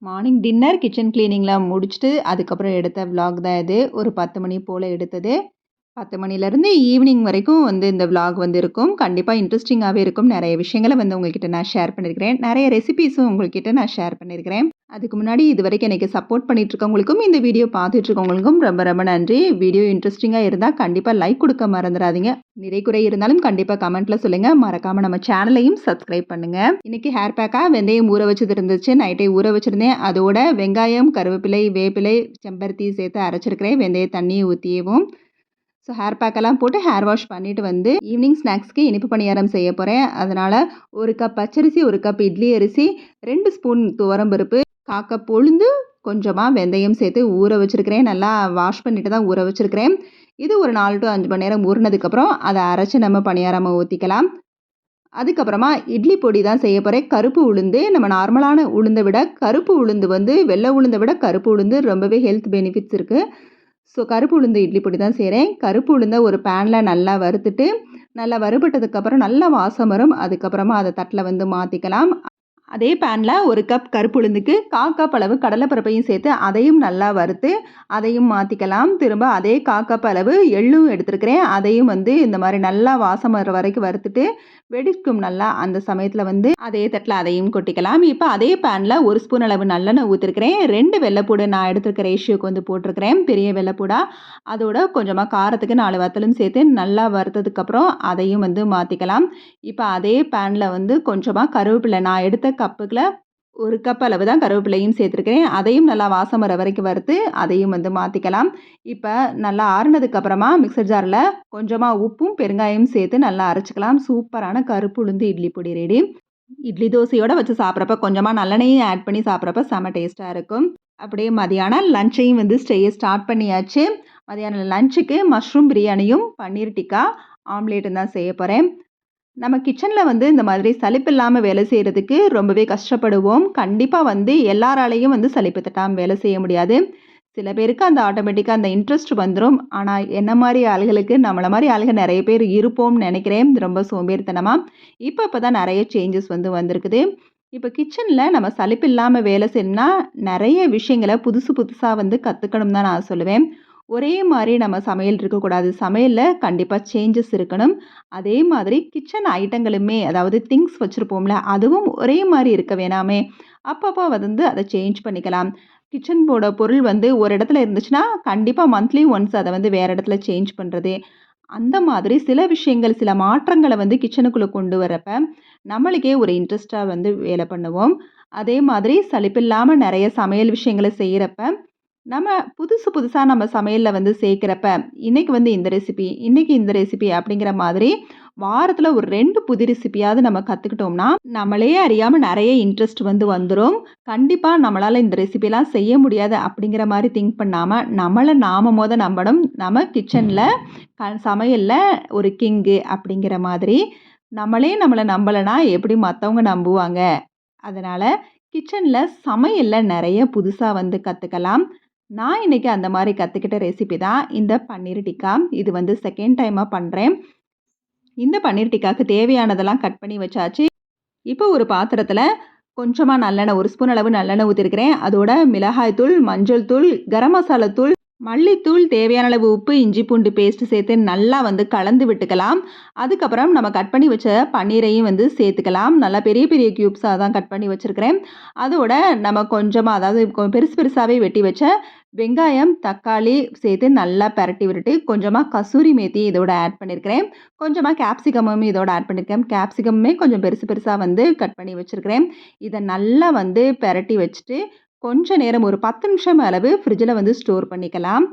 Morning dinner, kitchen கிளீனிங்லாம் முடிச்சுட்டு, அதுக்கப்புறம் எடுத்த விளாக் தான் இது. ஒரு 10 மணி போல எடுத்தது. 10 மணிலேருந்து ஈவினிங் வரைக்கும் வந்து இந்த விளாக் வந்து இருக்கும். கண்டிப்பா இன்ட்ரெஸ்டிங்காவே இருக்கும். நெறைய விஷயங்கள வந்து உங்ககிட்ட நான் ஷேர் பண்ணியிருக்கிறேன். நெறைய ரெசிபீஸும் உங்கள்கிட்ட நான் ஷேர் பண்ணியிருக்கிறேன். அதுக்கு முன்னாடி இதுவரைக்கும் எனக்கு சப்போர்ட் பண்ணிட்டு இருக்கவங்களுக்கும், இந்த வீடியோ பார்த்துட்டு இருக்கவங்களுக்கும் ரொம்ப ரொம்ப நன்றி. வீடியோ இன்ட்ரெஸ்டிங்கா இருந்தா கண்டிப்பா லைக் குடுக்க மறந்துறாதீங்க. நிறை, குறை இருந்தாலும் கண்டிப்பா கமெண்ட்ல சொல்லுங்க. மறக்காம நம்ம சேனலையும் சப்ஸ்கிரைப் பண்ணுங்க. இன்னைக்கு ஹேர் பேக்கா வெந்தயம் ஊற வச்சது இருந்துச்சு. நைட்டே ஊற வச்சிருந்தேன். அதோட வெங்காயம், கருவேப்பிலை, வேப்பிலை, செம்பருத்தி சேர்த்து அரைச்சிருக்கிறேன். வெந்தய தண்ணி ஊத்தியவும். ஸோ ஹேர் பேக்கெல்லாம் போட்டு ஹேர் வாஷ் பண்ணிட்டு வந்து ஈவினிங் ஸ்நாக்ஸ்க்கு இனிப்பு பணியாரம் செய்ய போகிறேன். அதனால் 1 கப் பச்சரிசி, 1 கப் இட்லி அரிசி, 2 ஸ்பூன் துவரம்பருப்பு, 1/4 கப் உளுந்து, கொஞ்சமாக வெந்தயம் சேர்த்து ஊற வச்சுருக்கிறேன். நல்லா வாஷ் பண்ணிட்டு தான் ஊற வச்சுருக்கிறேன். இது ஒரு 4 to 5 மணி நேரம் ஊறினதுக்கப்புறம் அதை அரைச்சி நம்ம பணியாரமாக ஊற்றிக்கலாம். அதுக்கப்புறமா இட்லி பொடி தான் செய்ய போகிறேன். கருப்பு உளுந்து, நம்ம நார்மலான உளுந்தை விட கருப்பு உளுந்து வந்து வெள்ளை உளுந்தை விட கருப்பு உளுந்து ரொம்பவே ஹெல்த் பெனிஃபிட்ஸ் இருக்குது. ஸோ கருப்பு உளுந்து இட்லி பொடி தான் செய்கிறேன். கருப்பு உளுந்தை ஒரு பேனில் நல்லா வறுத்துட்டு, நல்லா வறுபட்டதுக்கப்புறம் நல்லா வாசம் வரும். அதுக்கப்புறமா அதை தட்டில் வந்து மாற்றிக்கலாம். அதே பேனில் 1 கப் கருப்பு உளுந்துக்கு 1/4 கப் அளவு கடலைப்பருப்பையும் சேர்த்து அதையும் நல்லா வறுத்து அதையும் மாற்றிக்கலாம். திரும்ப அதே 1/4 கப் அளவு எள்ளும் எடுத்துருக்கிறேன். அதையும் வந்து இந்த மாதிரி நல்லா வாசம் வர வரைக்கும் வறுத்துட்டு வெடிக்கும். நல்லா அந்த சமயத்தில் வந்து அதே தட்டில் அதையும் கொட்டிக்கலாம். இப்போ அதே பேனில் 1 ஸ்பூன் அளவு நல்லெண்ணெய் ஊற்றிருக்கிறேன். 2 வெள்ளைப்பூடு நான் எடுத்துருக்க ரேஷியோக்கு வந்து போட்டிருக்கிறேன். பெரிய வெள்ளைப்பூடா. அதோட கொஞ்சமாக காரத்துக்கு 4 வத்தலும் சேர்த்து நல்லா வறுத்ததுக்கப்புறம் அதையும் வந்து மாற்றிக்கலாம். இப்போ அதே பேனில் வந்து கொஞ்சமாக கருவேப்பிலை, நான் எடுத்த கப்புக்குள்ள 1 கப் அளவு தான் கருவேப்பிலையும் சேர்த்துருக்கிறேன். அதையும் நல்லா வாசம் வர வரைக்கும் வறுத்து அதையும் வந்து மாற்றிக்கலாம். இப்போ நல்லா ஆறுனதுக்கு அப்புறமா மிக்சர் ஜாரில் கொஞ்சமாக உப்பும் பெருங்காயமும் சேர்த்து நல்லா அரைச்சிக்கலாம். சூப்பரான கருப்பு உளுந்து இட்லி பொடி ரெடி. இட்லி தோசையோட வச்சு சாப்பிட்றப்ப கொஞ்சமாக நல்லெண்ணெயும் ஆட் பண்ணி சாப்பிட்றப்ப செம டேஸ்ட்டாக இருக்கும். அப்படியே மதியானம் லஞ்சையும் வந்து செய்ய ஸ்டார்ட் பண்ணியாச்சு. மதியானம் லஞ்சுக்கு மஷ்ரூம் பிரியாணியும் பன்னீர் டிக்கா ஆம்லேட்டும் தான் செய்ய போகிறேன். நம்ம கிச்சனில் வந்து இந்த மாதிரி சலிப்பு இல்லாமல் வேலை செய்கிறதுக்கு ரொம்பவே கஷ்டப்படுவோம். கண்டிப்பாக வந்து எல்லாராலையும் வந்து சலிப்பு தட்டாமல் வேலை செய்ய முடியாது. சில பேருக்கு அந்த ஆட்டோமேட்டிக்காக அந்த இன்ட்ரெஸ்ட் வந்துடும். ஆனால் என்ன மாதிரி ஆளுகளுக்கு, நம்மளை மாதிரி ஆளுகள் நிறைய பேர் இருப்போம்னு நினைக்கிறேன். ரொம்ப சோம்பேறித்தனமாக இப்போ தான் நிறைய சேஞ்சஸ் வந்து வந்திருக்குது. இப்போ கிச்சனில் நம்ம சலிப்பு இல்லாமல் வேலை செய்யணும்னா நிறைய விஷயங்களை புதுசு புதுசாக வந்து கற்றுக்கணும் தான் நான் சொல்லுவேன். ஒரே மாதிரி நம்ம சமையல் இருக்கக்கூடாது. சமையலில் கண்டிப்பாக சேஞ்சஸ் இருக்கணும். அதே மாதிரி கிச்சன் ஐட்டங்களுமே, அதாவது திங்ஸ் வச்சுருப்போம்ல, அதுவும் ஒரே மாதிரி இருக்க வேணாமே. அப்பப்போ வந்து அதை சேஞ்ச் பண்ணிக்கலாம். கிச்சனோட பொருள் வந்து ஒரு இடத்துல இருந்துச்சுன்னா கண்டிப்பாக மந்த்லி ஒன்ஸ் அதை வந்து வேறு இடத்துல சேஞ்ச் பண்ணுறது. அந்த மாதிரி சில விஷயங்கள், சில மாற்றங்களை வந்து கிச்சனுக்குள்ளே கொண்டு வரப்ப நம்மளுக்கே ஒரு இன்ட்ரெஸ்ட்டாக வந்து வேலை பண்ணுவோம். அதே மாதிரி சலிப்பில்லாமல் நிறைய சமையல் விஷயங்களை செய்கிறப்ப நம்ம புதுசு புதுசா நம்ம சமையல்ல வந்து சேர்க்கிறப்ப, இன்னைக்கு வந்து இந்த ரெசிபி, இன்னைக்கு இந்த ரெசிபி அப்படிங்கிற மாதிரி வாரத்துல ஒரு 2 புது ரெசிபியாவது நம்ம கத்துக்கிட்டோம்னா, நம்மளே அறியாம நெறைய இன்ட்ரெஸ்ட் வந்து வந்துரும். கண்டிப்பா நம்மளால இந்த ரெசிபிலாம் செய்ய முடியாது அப்படிங்கிற மாரி திங்க் பண்ணாம, நம்மள நாம நம்பணும். நம்ம கிச்சன்ல சமையல்ல ஒரு கிங்கு அப்படிங்கிற மாதிரி. நம்மளே நம்மள நம்பலனா எப்படி மத்தவங்க நம்புவாங்க? அதனால கிச்சன்ல சமையல்ல நெறைய புதுசா வந்து கத்துக்கலாம். நான் இன்னைக்கு அந்த மாரி கத்துக்கிட்ட ரெசிபி தான் இந்த பன்னீர் டிக்கா. இது வந்து செகண்ட் டைமா பண்றேன். இந்த பன்னீர் டிக்காக்கு தேவையானதெல்லாம் கட் பண்ணி வச்சாச்சு. இப்போ ஒரு பாத்திரத்துல கொஞ்சமா நல்லெண்ணெய், 1 ஸ்பூன் அளவு நல்லெண்ணெய் ஊத்திருக்கிறேன். அதோட மிளகாய் தூள், மஞ்சள் தூள், கரம் மசாலா தூள், மல்லித்தூள், தேவையான அளவு உப்பு, இஞ்சி பூண்டு பேஸ்ட் சேர்த்து நல்லா வந்து கலந்து விட்டுக்கலாம். அதுக்கப்புறம் நம்ம கட் பண்ணி வச்ச பன்னீரையும் வந்து சேர்த்துக்கலாம். நல்லா பெரிய பெரிய கியூப்ஸாக தான் கட் பண்ணி வச்சுருக்கிறேன். அதோட நம்ம கொஞ்சமாக, அதாவது பெருசு பெருசாகவே வெட்டி வச்ச வெங்காயம், தக்காளி சேர்த்து நல்லா பெரட்டி விட்டுட்டு கொஞ்சமாக கசூரி மேத்தி இதோட ஆட் பண்ணியிருக்கிறேன். கொஞ்சமாக கேப்சிகமும் இதோட ஆட் பண்ணியிருக்கேன். கேப்சிகமுமே கொஞ்சம் பெருசு பெருசாக வந்து கட் பண்ணி வச்சுருக்கிறேன். இதை நல்லா வந்து பெரட்டி வச்சுட்டு கொஞ்ச நேரம் ஒரு 10 நிமிஷம் அளவு ஃப்ரிட்ஜில் வந்து ஸ்டோர் பண்ணிக்கலாம்.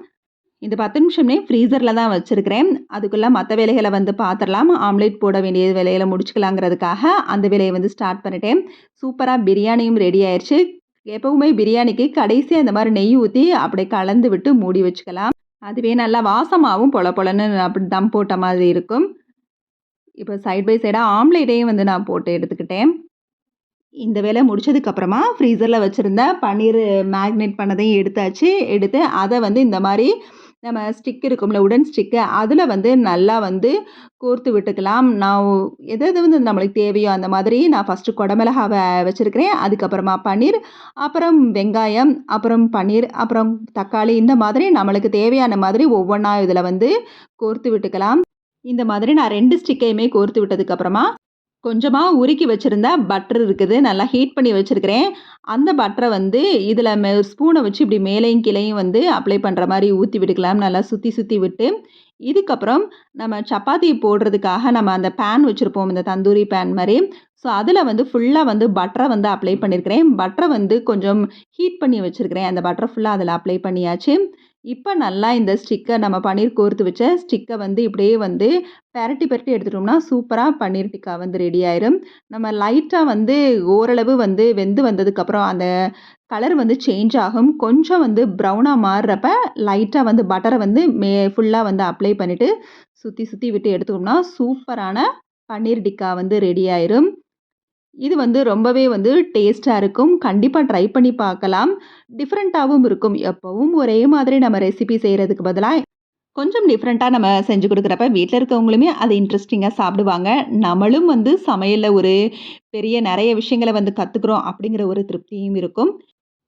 இந்த 10 நிமிஷமே ஃப்ரீசரில் தான் வச்சுருக்கிறேன். அதுக்குள்ளே மற்ற வேலைகளை வந்து பார்த்துடலாம். ஆம்லேட் போட வேண்டிய வேலைகளை முடிச்சுக்கலாங்கிறதுக்காக அந்த வேலையை வந்து ஸ்டார்ட் பண்ணிட்டேன். சூப்பராக பிரியாணியும் ரெடி ஆயிடுச்சு. எப்பவுமே பிரியாணிக்கு கடைசியாக இந்த மாதிரி நெய் ஊற்றி அப்படியே கலந்து விட்டு மூடி வச்சுக்கலாம். அதுவே நல்லா வாசமாகவும் பொல பொலன்னு அப்படி தம் போட்ட மாதிரி இருக்கும். இப்போ சைட் பை சைடாக ஆம்லேட்டையும் வந்து நான் போட்டு எடுத்துக்கிட்டேன். இந்த வேலை முடிச்சதுக்கப்புறமா ஃப்ரீசரில் வச்சுருந்த பன்னீர் மேக்னேட் பண்ணதையும் எடுத்தாச்சு. எடுத்து அதை வந்து இந்த மாதிரி நம்ம ஸ்டிக் இருக்கும்ல, உடன் ஸ்டிக்கு அதில வந்து நல்லா வந்து கோர்த்து விட்டுக்கலாம். நான் எது எது வந்து நம்மளுக்கு தேவையோ அந்த மாதிரி நான் ஃபர்ஸ்ட்டு குடமிளகாவ வச்சிருக்கிறேன். அதுக்கப்புறமா பன்னீர், அப்புறம் வெங்காயம், அப்புறம் பன்னீர், அப்புறம் தக்காளி இந்த மாதிரி நம்மளுக்கு தேவையான மாதிரி ஒவ்வொன்னா இதில வந்து கோர்த்து விட்டுக்கலாம். இந்த மாதிரி நான் 2 ஸ்டிக்கையுமே கோர்த்து விட்டதுக்கப்புறமா கொஞ்சமா உருக்கி வச்சிருந்த பட்டர் இருக்குது. நல்லா ஹீட் பண்ணி வச்சிருக்கிறேன். அந்த பட்டர வந்து இதில ஒரு ஸ்பூன வச்சு இப்படி மேலேயும் கீழேயும் வந்து அப்ளை பண்ற மாரி ஊத்தி விட்டுக்கலாம். நல்லா சுத்தி சுத்தி விட்டு, இதுக்கப்புறம் நம்ம சப்பாத்தி போடுறதுக்காக நம்ம அந்த பேன் வச்சிருப்போம். இந்த தந்தூரி பேன் மாரி. ஸோ, அதில வந்து ஃபுல்லா வந்து பட்டர வந்து அப்ளை பண்ணியிருக்கிறேன். பட்டர வந்து கொஞ்சம் ஹீட் பண்ணி வச்சிருக்கிறேன். அந்த பட்டர ஃபுல்லா அதில அப்ளை பண்ணியாச்சு. இப்ப நல்லா இந்த ஸ்டிக்க நம்ம பன்னீர் கோர்த்து வச்ச ஸ்டிக்க வந்து இப்படியே வந்து பெரட்டி பெரட்டி எடுத்துட்டோம்னா, சூப்பரா பன்னீர் டிக்கா வந்து ரெடி ஆயிரும். நம்ம லைட்டா வந்து ஓரளவு வந்து வெந்து வந்ததுக்கப்புறம் அந்த கலர் வந்து சேஞ்ச் ஆகும். கொஞ்சம் வந்து ப்ரௌனா மாறுறப்ப லைட்டா வந்து பட்டர வந்து ஃபுல்லா வந்து அப்ளை பண்ணிட்டு, சுத்தி சுத்தி விட்டு எடுத்தோம்னா, சூப்பரான பன்னீர் டிக்கா வந்து ரெடி ஆயிரும். இது வந்து ரொம்பவே வந்து டேஸ்ட்டா இருக்கும். கண்டிப்பா ட்ரை பண்ணி பார்க்கலாம். டிஃபரெண்ட்டாவும் இருக்கும். எப்பவும் ஒரே மாதிரி நம்ம ரெசிபி செய்றதுக்கு பதிலா, கொஞ்சம் டிஃபரெண்ட்டா நம்ம செஞ்சு குடுக்குறப்ப, வீட்ல இருக்கவங்களுமே அத இன்ட்ரெஸ்டிங்கா சாப்பிடுவாங்க. நம்மளும் வந்து சமையல்ல ஒரு பெரிய நெறைய விஷயங்கள வந்து கத்துக்கிறோம் அப்படிங்கிற ஒரு திருப்தியும் இருக்கும்.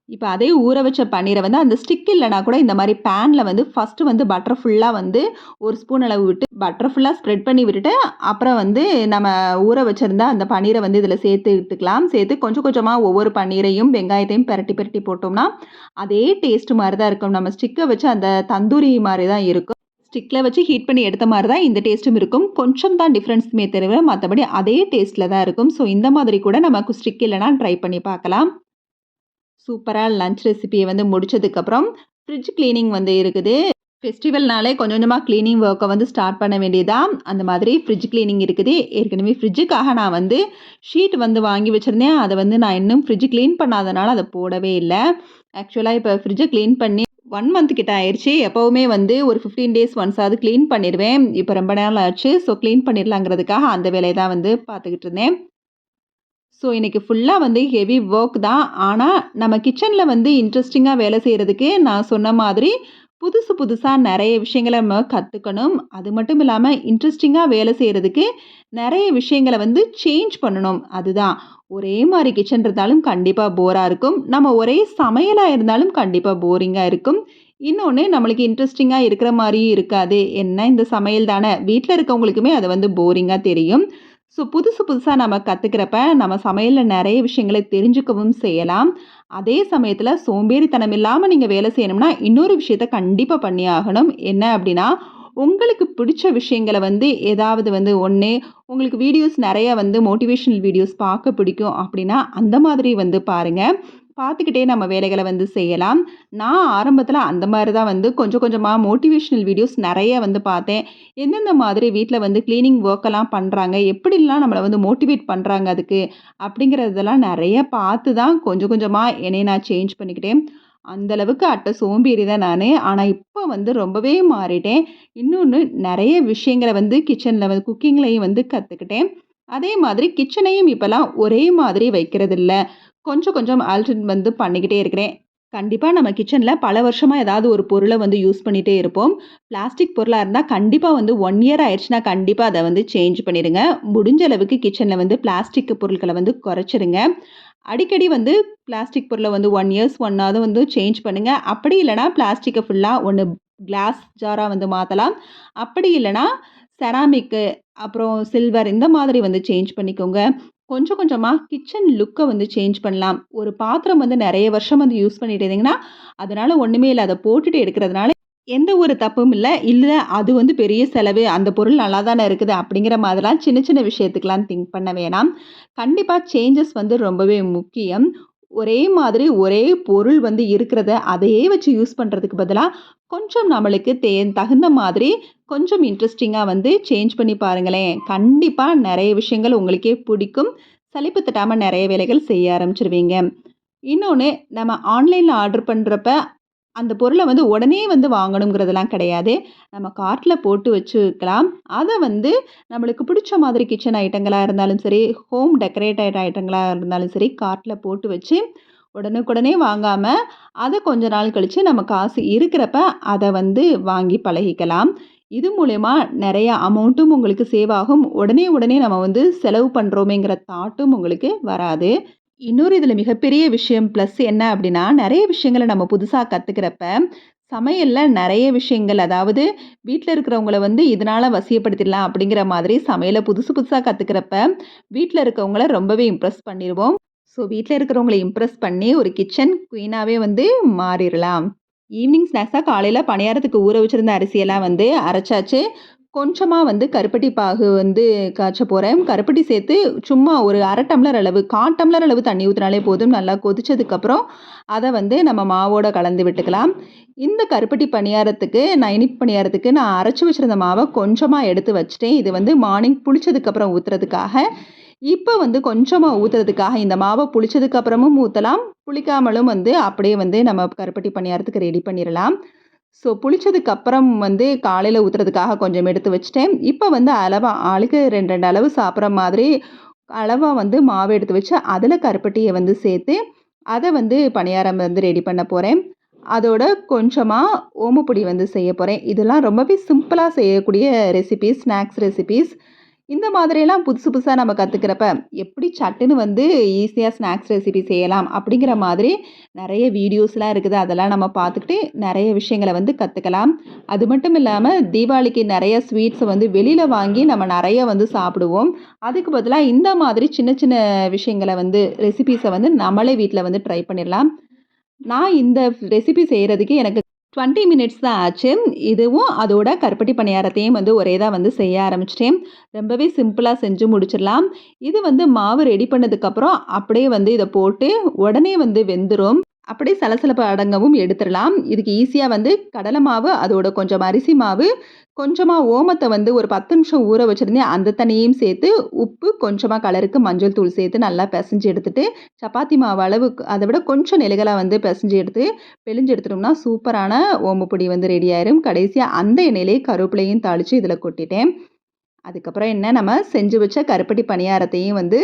இப்ப அதே ஊற வச்ச பன்னீர வந்து அந்த ஸ்டிக் இல்லன்னா கூட இந்த மாரி பேன்ல வந்து ஃபர்ஸ்ட்டு வந்து பட்டர் ஃபுல்லா வந்து 1 ஸ்பூன் அளவு விட்டு பட்டர் ஃபுல்லா ஸ்ப்ரெட் பண்ணி விட்டுட்டு, அப்புறம் வந்து நம்ம ஊற வச்சிருந்த அந்த பன்னீர வந்து இதில சேர்த்துக்கலாம். சேர்த்து கொஞ்சம் கொஞ்சமா ஒவ்வொரு பன்னீரையும், வெங்காயத்தையும் பெரட்டி பெரட்டி போட்டோம்னா, அதே டேஸ்ட் மாரி தான் இருக்கும். நம்ம ஸ்டிக்க வச்சு அந்த தந்தூரி மாரி தான் இருக்கும். ஸ்டிக்ல வச்சு ஹீட் பண்ணி எடுத்த மாரி தான் இந்த டேஸ்ட்டும் இருக்கும். கொஞ்சம் தான் டிஃபரன்ஸ்மே தவிர மத்தபடி அதே டேஸ்ட்ல தான் இருக்கும். ஸோ இந்த மாதிரி கூட நமக்கு ஸ்டிக் இல்லன்னா ட்ரை பண்ணி பார்க்கலாம். சூப்பரா லஞ்ச் ரெசிபிய வந்து முடிச்சதுக்கப்புறம், ஃப்ரிட்ஜ் கிளீனிங் வந்து இருக்குது. ஃபெஸ்டிவல்னாலே கொஞ்சம் கொஞ்சமா கிளீனிங் ஒர்க்க வந்து ஸ்டார்ட் பண்ண வேண்டியதுதான். அந்த மாதிரி ஃப்ரிட்ஜ் கிளீனிங் இருக்குது. ஏற்கனவே ஃப்ரிட்ஜுக்காக நான் வந்து ஷீட் வந்து வாங்கி வச்சிருந்தேன். அத வந்து நான் இன்னும் ஃப்ரிட்ஜ் கிளீன் பண்ணாதனால அத போடவே இல்ல. ஆக்சுவலா இப்ப ஃப்ரிட்ஜ கிளீன் பண்ணி 1 மந்த் கிட்ட ஆயிருச்சு. எப்பவுமே வந்து ஒரு 15 டேஸ் ஒன்ஸாவது கிளீன் பண்ணிருவேன். இப்ப ரொம்ப நாள் ஆச்சு. ஸோ கிளீன் பண்ணிடலாங்கிறதுக்காக அந்த வேலைய தான் வந்து பார்த்துக்கிட்டு இருந்தேன். ஸோ, இன்னைக்கு ஃபுல்லா வந்து ஹெவி வொர்க் தான். ஆனா, நம்ம கிச்சன்ல வந்து இன்ட்ரஸ்டிங்கா வேலை செய்றதுக்கு நான் சொன்ன மாதிரி புதுசு புதுசா நெறைய விஷயங்கள நம்ம கத்துக்கணும். அது மட்டும் இல்லாம இன்ட்ரஸ்டிங்கா வேலை செய்றதுக்கு நெறைய விஷயங்கள வந்து சேஞ்ச் பண்ணணும். அதுதான். ஒரே மாரி கிச்சன் இருந்தாலும் கண்டிப்பா போரா இருக்கும். நம்ம ஒரே சமையலா இருந்தாலும் கண்டிப்பா போரிங்கா இருக்கும். இன்னொன்னு நம்மளுக்கு இன்ட்ரஸ்டிங்கா இருக்கிற மாரியும் இருக்காது. என்ன இந்த சமையல் தானே! வீட்ல இருக்கவங்களுக்குமே அது வந்து போரிங்கா தெரியும். ஸோ புதுசு புதுசா நம்ம கத்துக்கிறப்ப, நம்ம சமையல்ல நெறைய விஷயங்கள தெரிஞ்சுக்கவும் செய்யலாம். அதே சமயத்தில சோம்பேறித்தனம் இல்லாம நீங்க வேலை செய்யணும்னா, இன்னொரு விஷயத்த கண்டிப்பா பண்ணியே ஆகணும். என்ன அப்டின்னா, உங்களுக்கு பிடிச்ச விஷயங்கள வந்து ஏதாவது வந்து ஒண்ணு உங்களுக்கு வீடியோஸ் நெறைய வந்து மோட்டிவேஷனல் வீடியோஸ் பார்க்க பிடிக்கும் அப்டின்னா, அந்த மாதிரி வந்து பாருங்க. பார்த்துக்கிட்டே நம்ம வேலைகள வந்து செய்யலாம். நான் ஆரம்பத்தில அந்த மாரி தான் வந்து கொஞ்சம் கொஞ்சமா மோட்டிவேஷனல் வீடியோஸ் நெறைய வந்து பார்த்தேன். எந்தெந்த மாதிரி வீட்ல வந்து கிளீனிங் ஒர்க்கெல்லாம் பண்றாங்க, எப்படிலாம் நம்மள வந்து மோட்டிவேட் பண்றாங்க அதுக்கு, அப்படிங்கிறதெல்லாம் நெறைய பார்த்து தான் கொஞ்சம் கொஞ்சமா என்னைய நான் சேஞ்ச் பண்ணிக்கிட்டேன். அந்த அளவுக்கு சோம்பேறி தான் நானு. ஆனா இப்ப வந்து ரொம்பவே மாறிட்டேன். இன்னொன்னு நெறைய விஷயங்கள வந்து கிச்சன்ல வந்து குக்கிங்லயும் வந்து கத்துக்கிட்டேன். அதே மாதிரி கிச்சனையும் இப்பலாம் ஒரே மாதிரி வைக்கிறதில்ல. கொஞ்சம் கொஞ்சம் ஆல்டர் வந்து பண்ணிக்கிட்டே இருக்கிறேன். கண்டிப்பா நம்ம கிச்சன்ல பல வருஷமா ஏதாவது ஒரு பொருள வந்து யூஸ் பண்ணிட்டே இருப்போம். பிளாஸ்டிக் பொருளா இருந்தா கண்டிப்பா வந்து 1 இயர் ஆயிருச்சுனா கண்டிப்பா அத வந்து சேஞ்ச் பண்ணிடுங்க. முடிஞ்ச அளவுக்கு கிச்சன்ல வந்து பிளாஸ்டிக் பொருட்கள வந்து குறைச்சிருங்க. அடிக்கடி வந்து பிளாஸ்டிக் பொருள வந்து 1 இயர்ஸ் ஒன்னாவது வந்து சேஞ்ச் பண்ணுங்க. அப்படி இல்லன்னா பிளாஸ்டிக்க ஃபுல்லா ஒண்ணு கிளாஸ் ஜாரா வந்து மாத்தலாம். அப்படி இல்லன்னா செராமிக்கு, அப்புறம் சில்வர் இந்த மாதிரி வந்து சேஞ்ச் பண்ணிக்கோங்க. கொஞ்சம் கொஞ்சமா கிச்சன் லுக்க வந்து சேஞ்ச் பண்ணலாம். ஒரு பாத்திரம் வந்து நெறைய வருஷம் வந்து யூஸ் பண்ணிட்டு இருந்தீங்கன்னா, அதனால ஒண்ணுமே இல்ல. அத போட்டுட்டு எடுக்கிறதுனால எந்த ஒரு தப்பும் இல்ல. இல்ல அது வந்து பெரிய செலவு. அந்த பொருள் நல்லா தானே இருக்குது அப்படிங்கிற மாதிரிலாம் சின்ன சின்ன விஷயத்துக்குலாம் திங்க் பண்ண வேணாம். கண்டிப்பா சேஞ்சஸ் வந்து ரொம்பவே முக்கியம். ஒரே மாதிரி ஒரே பொருள் வந்து இருக்கிறத அதையே வச்சு யூஸ் பண்றதுக்கு பதிலா, கொஞ்சம் நம்மளுக்கு தகுந்த மாதிரி கொஞ்சம் இன்ட்ரஸ்டிங்கா வந்து சேஞ்ச் பண்ணி பாருங்களேன். கண்டிப்பா நெறைய விஷயங்கள் உங்களுக்கே பிடிக்கும். சலிப்பு தட்டாம நெறைய வேலைகள் செய்ய ஆரம்பிச்சுருவீங்க. இன்னொன்னு நம்ம ஆன்லைன்ல ஆர்டர் பண்றப்ப அந்த பொருள வந்து உடனே வந்து வாங்கணுங்கிறதெல்லாம் கிடையாது. நம்ம கார்ட்ல போட்டு வச்சுக்கலாம். அத வந்து நம்மளுக்கு பிடிச்ச மாதிரி கிச்சன் ஐட்டங்களா இருந்தாலும் சரி, ஹோம் டெக்கரேட்டட் ஐட்டங்களா இருந்தாலும் சரி, கார்ட்ல போட்டு வச்சு, உடனுக்குடனே வாங்காம, அத கொஞ்ச நாள் கழிச்சு நம்ம காசு இருக்கிறப்ப அத வந்து வாங்கி பழகிக்கலாம். இது மூலியமா நெறைய அமௌண்ட்டும் உங்களுக்கு சேவ் ஆகும். உடனே உடனே நம்ம வந்து செலவு பண்றோமேங்கிற தாட்டும் உங்களுக்கு வராது. இன்னொரு இதில மிகப்பெரிய விஷயம் ப்ளஸ் என்ன அப்டின்னா, நெறைய விஷயங்கள நம்ம புதுசா கத்துக்கிறப்ப, சமையல்ல நெறைய விஷயங்கள் அதாவது வீட்ல இருக்கிறவங்கள வந்து இதனால வசியப்படுத்திடலாம் அப்படிங்கிற மாதிரி சமையல புதுசு புதுசா கத்துக்கிறப்ப, வீட்ல இருக்கவங்கள ரொம்பவே இம்ப்ரெஸ் பண்ணிருவோம். ஸோ வீட்ல இருக்கிறவங்கள இம்ப்ரெஸ் பண்ணி ஒரு கிச்சன் குயினாவே வந்து மாறிறலாம். ஈவினிங் ஸ்நாக்ஸா காலையில பணியாரத்துக்கு ஊற வச்சிருந்த அரிசியெல்லாம் வந்து அரைச்சாச்சு. கொஞ்சமா வந்து கருப்பட்டி பாகு வந்து காய்ச்ச போறேன். கருப்பட்டி சேர்த்து சும்மா ஒரு 1/2 டம்ளர் அளவு, 1/4 டம்ளர் அளவு தண்ணி ஊத்துனாலே போதும். நல்லா கொதிச்சதுக்கப்புறம், அத வந்து நம்ம மாவோட கலந்து விட்டுக்கலாம். இந்த கருப்பட்டி பணியாரத்துக்கு இனிப்பு பணியாரத்துக்கு நான் அரைச்சு வச்சிருந்த மாவ கொஞ்சமா எடுத்து வச்சுட்டேன். இது வந்து மார்னிங் புளிச்சதுக்கப்புறம் ஊத்துறதுக்காக. இப்ப வந்து கொஞ்சமா ஊத்துறதுக்காக இந்த மாவ புளிச்சதுக்கு அப்புறமும் ஊத்தலாம். புளிக்காமலும் வந்து அப்படியே வந்து நம்ம கருப்பட்டி பணியாரத்துக்கு ரெடி பண்ணிறலாம். ஸோ புளிச்சதுக்கு அப்புறம் வந்து காலையில ஊத்துறதுக்காக கொஞ்சம் எடுத்து வச்சுட்டேன். இப்ப வந்து அளவா ஆளுக்கு 2, 2 அளவு சாப்பிடுற மாதிரி அளவா வந்து மாவு எடுத்து வச்சு, அதில கருப்பட்டிய வந்து சேர்த்து, அத வந்து பணியாரம் வந்து ரெடி பண்ண போறேன். அதோட கொஞ்சமா ஓமப்பொடி வந்து செய்ய போறேன். இதெல்லாம் ரொம்பவே சிம்பிளா செய்யக்கூடிய ரெசிபீஸ், ஸ்நாக்ஸ் ரெசிபீஸ். இந்த மாதிரியெல்லாம் புதுசு புதுசா நம்ம கத்துக்கிறப்ப, எப்படி சட்டுன்னு வந்து ஈஸியா ஸ்நாக்ஸ் ரெசிபி செய்யலாம் அப்படிங்கிற மாதிரி நெறைய வீடியோஸ்லாம் இருக்குது. அதெல்லாம் நம்ம பார்த்துக்கிட்டு நெறைய விஷயங்கள வந்து கத்துக்கலாம். அது மட்டும் இல்லாம தீபாவளிக்கு நெறைய ஸ்வீட்ஸ வந்து வெளியில வாங்கி நம்ம நெறைய வந்து சாப்பிடுவோம். அதுக்கு பதிலா இந்த மாதிரி சின்ன சின்ன விஷயங்கள வந்து ரெசிபீஸ வந்து நம்மளே வீட்ல வந்து ட்ரை பண்ணிடலாம். நான் இந்த ரெசிபி செய்றதுக்கு எனக்கு 20 மினிட்ஸ் தான் ஆச்சு. இதுவும் அதோட கருப்பட்டி பணியாரத்தையும் வந்து ஒரே தான் வந்து செய்ய ஆரம்பிச்சுட்டேன். ரொம்பவே சிம்பிளா செஞ்சு முடிச்சிடலாம். இது வந்து மாவு ரெடி பண்ணதுக்கப்புறம் அப்படியே வந்து இத போட்டு உடனே வந்து வெந்துரும். அப்படியே சலசலப்பு அடங்கவும் எடுத்துறலாம். இதுக்கு ஈஸியா வந்து கடலை மாவு, அதோட கொஞ்சம் அரிசி மாவு, கொஞ்சமா ஓமத்த வந்து ஒரு 10 நிமிஷம் ஊற வச்சிருந்தேன். அந்த தண்ணியையும் சேர்த்து, உப்பு, கொஞ்சமா கலருக்கு மஞ்சள் தூள் சேர்த்து நல்லா பெசஞ்சு எடுத்துட்டு, சப்பாத்தி மாவு அளவுக்கு அத விட கொஞ்சம் நெழுகலா வந்து பெசஞ்சு எடுத்து, பிழிஞ்சு எடுத்துட்டோம்னா சூப்பரான ஓமப்பொடி வந்து ரெடி ஆயிரும். கடைசியா அந்த எண்ணெயிலேயே கருவேப்பிலையும் தாளிச்சு இதில கொட்டிட்டேன். அதுக்கப்புறம் என்ன நம்ம செஞ்சு வச்ச கருப்பட்டி பணியாரத்தையும் வந்து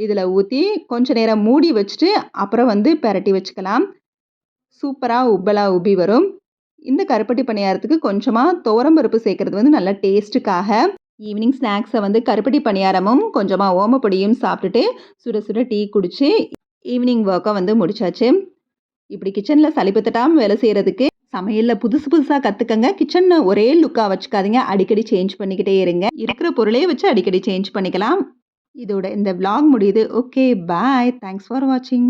இதில ஊத்தி, கொஞ்ச நேரம் மூடி வச்சுட்டு, அப்புறம் வந்து பெரட்டி வச்சுக்கலாம். சூப்பரா உப்பலா உப்பி வரும். இந்த கருப்பட்டி பணியாரத்துக்கு கொஞ்சமா துவரம் பருப்பு சேர்க்கறது வந்து நல்ல டேஸ்ட்டுக்காக. ஈவினிங் ஸ்நாக்ஸ வந்து கருப்பட்டி பணியாரமும், கொஞ்சமா ஓமப்பொடியும் சாப்பிட்டுட்டு, சுட சுட டீ குடிச்சு, ஈவினிங் வொர்க்க வந்து முடிச்சாச்சு. இப்படி கிச்சன்ல சலிப்பு தட்டாம வேலை செய்றதுக்கு, சமையல்ல புதுசு புதுசா கத்துக்கங்க. கிச்சன ஒரே லுக்கா வச்சுக்காதீங்க. அடிக்கடி சேஞ்ச் பண்ணிக்கிட்டே இருங்க. இருக்கிற பொருளே வச்சு அடிக்கடி சேஞ்ச் பண்ணிக்கலாம். இதோட இந்த விளாக் முடியுது. Okay, bye. தேங்க்ஸ் ஃபார் வாட்சிங்.